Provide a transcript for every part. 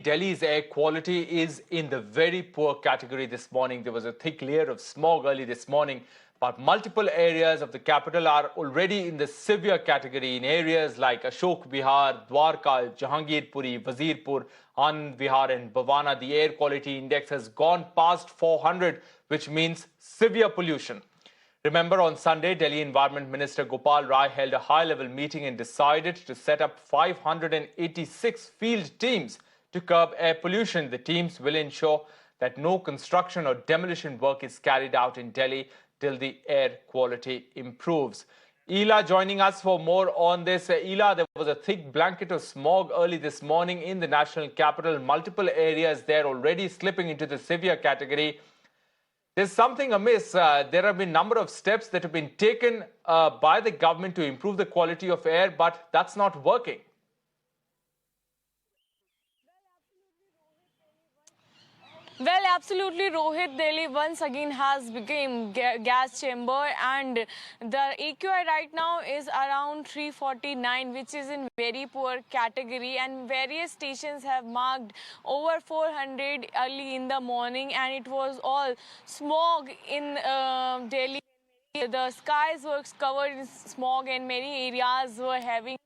Delhi's air quality is in the very poor category this morning. There was a thick layer of smog early this morning, but multiple areas of the capital are already in the severe category. In areas like Ashok Vihar, Dwarka, Jahangirpuri, Wazirpur, Anand Vihar and Bhavana, the air quality index has gone past 400, which means severe pollution. Remember, on Sunday, Delhi Environment Minister Gopal Rai held a high-level meeting and decided to set up 586 field teams to curb air pollution. The teams will ensure that no construction or demolition work is carried out in Delhi till the air quality improves. Ela joining us for more on this. Ela, there was a thick blanket of smog early this morning in the national capital. Multiple areas there already slipping into the severe category. There's something amiss. There have been a number of steps that have been taken by the government to improve the quality of air, but that's not working. Well, absolutely, Rohit. Delhi once again has become gas chamber, and the AQI right now is around 349, which is in very poor category, and various stations have marked over 400 early in the morning, and it was all smog in Delhi. The skies were covered in smog, and many areas were having,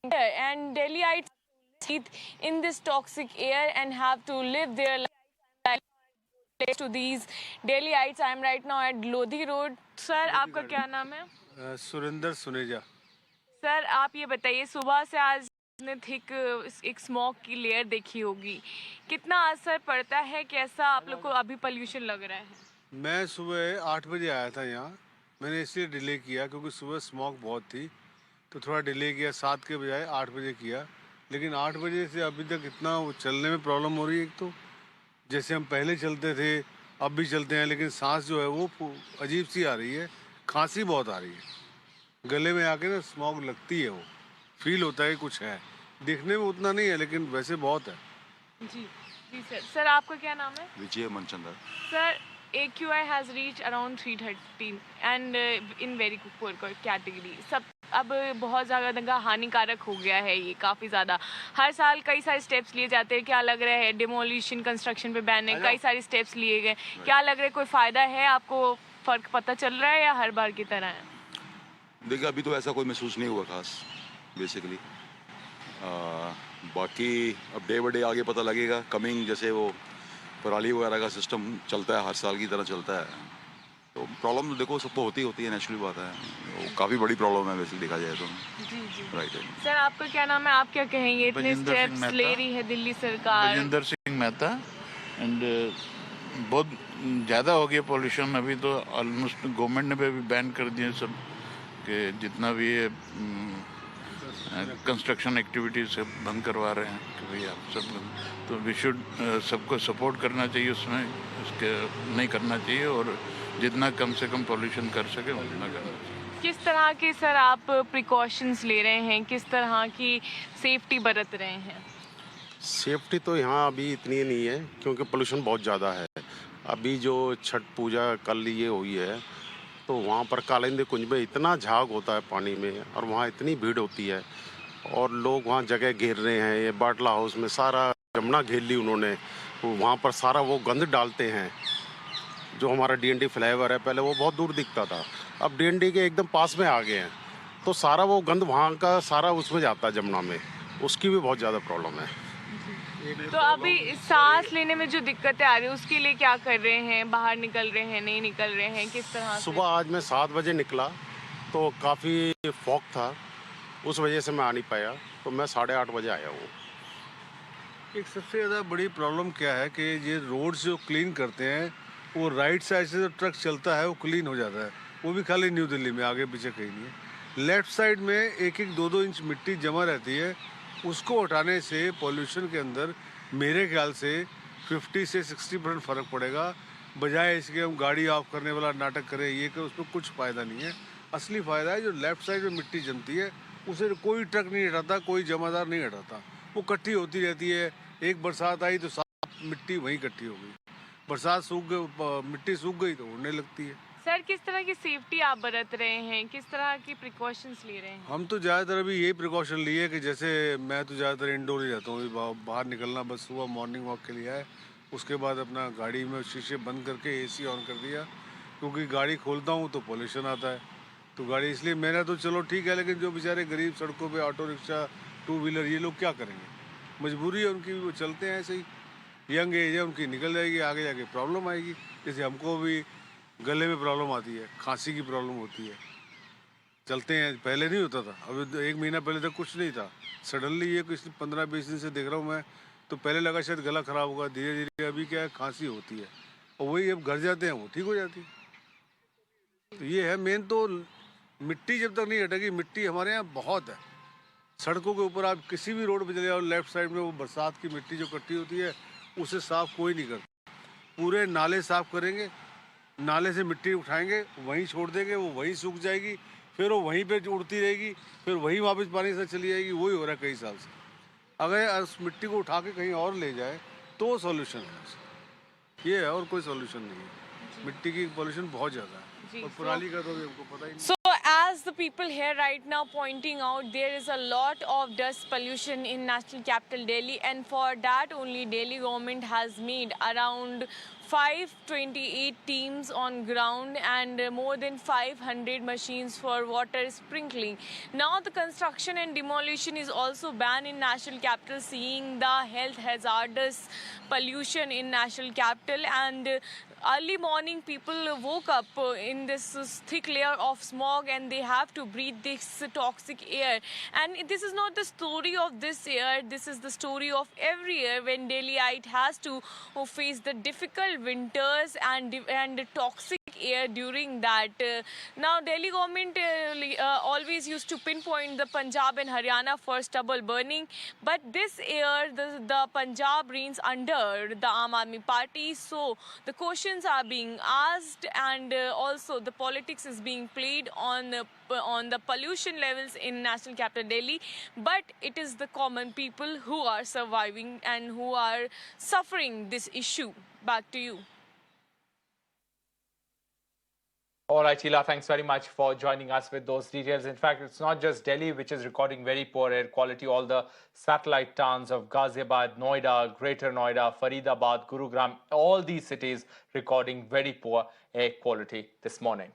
and Delhiites in this toxic air and have to live their life to these Delhiites. I am right now at Lodhi Road. Sir, आपका क्या नाम है? Surendra Suneja. Sir, आप ये बताइए, सुबह से आज ने थिक एक स्मॉग की लेयर देखी होगी, कितना असर पड़ता है, कैसा आप लोग को अभी पोल्यूशन लग रहा है? मैं सुबह 8 बजे आया था यहाँ। मैंने इसलिए डिले किया क्योंकि सुबह स्मॉग बहुत थी, तो थोड़ा डिले किया। 7 के बजाय 8 बजे किया, लेकिन 8 बजे से अभी तक इतना चलने में प्रॉब्लम हो रही है। एक तो जैसे हम पहले चलते थे अब भी चलते हैं, लेकिन सांस जो है वो अजीब सी आ रही है, खांसी बहुत आ रही है, गले में आके ना स्मॉग लगती है, वो फील होता है कुछ है। दिखने में उतना नहीं है, लेकिन वैसे बहुत है। जी जी सर। सर, आपका क्या नाम है? Vijay Manchanda. Sir, AQI has reached around 313 and in very poor category. सब अब बहुत ज़्यादा हानिकारक हो गया है ये, काफ़ी ज़्यादा। हर साल कई सारे स्टेप्स लिए जाते हैं, क्या लग रहा है? डिमोलिशन, कंस्ट्रक्शन पे बैन है, कई सारे स्टेप्स लिए गए, क्या लग रहा है कोई फ़ायदा है? आपको फ़र्क पता चल रहा है या हर बार की तरह है? देखिए, अभी तो ऐसा कोई महसूस नहीं हुआ खास बेसिकली। बाकी अब डे बाई डे आगे पता लगेगा। कमिंग जैसे वो पराली वगैरह का सिस्टम चलता है, हर साल की तरह चलता है, तो प्रॉब्लम तो देखो सबको होती है, नेचुरल बात है। वो काफ़ी बड़ी प्रॉब्लम है वैसे देखा जाए तो। जी जी राइट। सर, आपका क्या नाम है? आप क्या कहेंगे, इतने स्टेप्स ले रही है दिल्ली सरकार? बजिंदर सिंह मेहता। एंड बहुत ज़्यादा हो गया पोल्यूशन। अभी तो ऑलमोस्ट गवर्नमेंट ने भी बैन कर दिए सब, कि जितना भी ये कंस्ट्रक्शन एक्टिविटीज से बंद करवा रहे हैं कि भाई आप सब, तो वी शुड सबको सपोर्ट करना चाहिए उसमें, उसके नहीं करना चाहिए, और जितना कम से कम पोल्यूशन कर सके उतना करना चाहिए। किस तरह के सर आप प्रिकॉशंस ले रहे हैं, किस तरह की सेफ्टी बरत रहे हैं? सेफ्टी तो यहाँ अभी इतनी नहीं है क्योंकि पोल्यूशन बहुत ज़्यादा है। अभी जो छठ पूजा कल ये हुई है, तो वहाँ पर कालिंदी कुंज में इतना झाग होता है पानी में, और वहाँ इतनी भीड़ होती है, और लोग वहाँ जगह घेर रहे हैं। ये बाटला हाउस में सारा जमुना घेर ली उन्होंने, वहाँ पर सारा वो गंद डालते हैं। जो हमारा DND फ्लाईओवर है, पहले वो बहुत दूर दिखता था, अब DND के एकदम पास में आ गए हैं, तो सारा वो गंद वहाँ का सारा उसमें जाता है जमुना में, उसकी भी बहुत ज़्यादा प्रॉब्लम है। तो अभी सांस लेने में जो दिक्कतें आ रही है उसके लिए क्या कर रहे हैं? बाहर निकल रहे हैं, नहीं निकल रहे हैं, किस तरह से? सुबह आज मैं 7 बजे निकला तो काफ़ी फॉग था, उस वजह से मैं आ नहीं पाया, तो मैं 8:30 बजे आया हूँ। एक सबसे ज़्यादा बड़ी प्रॉब्लम क्या है कि ये रोड्स जो क्लीन करते हैं, वो राइट साइड से जो ट्रक चलता है वो क्लीन हो जाता है, वो भी खाली न्यू दिल्ली में, आगे पीछे कहीं नहीं है। लेफ़्ट साइड में 1-1, 2-2 इंच मिट्टी जमा रहती है, उसको हटाने से पॉल्यूशन के अंदर मेरे ख्याल से 50 से 60% फ़र्क पड़ेगा। बजाय इसके हम गाड़ी ऑफ करने वाला नाटक करें, ये कि उसमें कुछ फ़ायदा नहीं है। असली फ़ायदा है जो लेफ़्ट साइड में मिट्टी जमती है, उसे कोई ट्रक नहीं हटाता, कोई जमादार नहीं हटाता, वो इकट्ठी होती रहती है। एक बरसात आई तो साफ मिट्टी वहीं इकट्ठी हो गई, बरसात सूख गई, मिट्टी सूख गई तो उड़ने लगती है। सर, किस तरह की सेफ्टी आप बरत रहे हैं, किस तरह की प्रिकॉशंस ले रहे हैं? हम तो ज़्यादातर अभी यही प्रिकॉशन लिए कि जैसे मैं तो ज़्यादातर इंडोर ही रहता हूँ, अभी बाहर निकलना बस सुबह मॉर्निंग वॉक के लिए है। उसके बाद अपना गाड़ी में शीशे बंद करके एसी ऑन कर दिया, क्योंकि गाड़ी खोलता हूँ तो पोल्यूशन आता है। तो गाड़ी इसलिए मैंने तो चलो ठीक है, लेकिन जो बेचारे गरीब सड़कों पे ऑटो रिक्शा टू व्हीलर ये लोग क्या करेंगे, मजबूरी है उनकी, वो चलते हैं ऐसे ही। यंग एज है उनकी, निकल जाएगी, आगे जाके प्रॉब्लम आएगी। जैसे हमको भी गले में प्रॉब्लम आती है, खांसी की प्रॉब्लम होती है, चलते हैं, पहले नहीं होता था। अभी 1 महीना पहले तक कुछ नहीं था, सडनली ये कुछ 15-20 दिन से देख रहा हूँ मैं, तो पहले लगा शायद गला खराब होगा, धीरे धीरे अभी क्या है खांसी होती है, और वही अब घर जाते हैं वो ठीक हो जाती है। तो ये है मेन। तो मिट्टी जब तक नहीं हटेगी, मिट्टी हमारे यहाँ बहुत है सड़कों के ऊपर। आप किसी भी रोड पे चले जाओ, लेफ्ट साइड में वो बरसात की मिट्टी जो इकट्ठी होती है उसे साफ कोई नहीं करता। पूरे नाले साफ करेंगे, नाले से मिट्टी उठाएंगे, वहीं छोड़ देंगे, वो वहीं सूख जाएगी, फिर वो वहीं पे उड़ती रहेगी, फिर वहीं वापस पानी से चली जाएगी। वही हो रहा है कई साल से। अगर उस मिट्टी को उठा के कहीं और ले जाए तो सॉल्यूशन है, ये है, और कोई सॉल्यूशन नहीं है। मिट्टी की पॉल्यूशन बहुत ज़्यादा है, और पराली का तो अभी हमको पता ही नहीं। So as the people here right now pointing out, there is a lot of dust pollution in national capital Delhi, and for that only Delhi government has made around 528 teams on ground and more than 500 machines for water sprinkling. Now the construction and demolition is also banned in national capital, seeing the health hazardous pollution in national capital. And early morning people woke up in this thick layer of smog and they have to breathe this toxic air. And this is not the story of this year, this is the story of every year when Delhiite has to face the difficult winters and toxic air during that. Now Delhi government always used to pinpoint the Punjab and Haryana for stubble burning, but this year the Punjab reigns under the Aam Aadmi Party, so the questions are being asked, and also the politics is being played on the pollution levels in national capital Delhi. But it is the common people who are surviving and who are suffering this issue. Back to you. All right, Sheila, thanks very much for joining us with those details. In fact, it's not just Delhi which is recording very poor air quality. All the satellite towns of Ghaziabad, Noida, Greater Noida, Faridabad, Gurugram, all these cities recording very poor air quality this morning.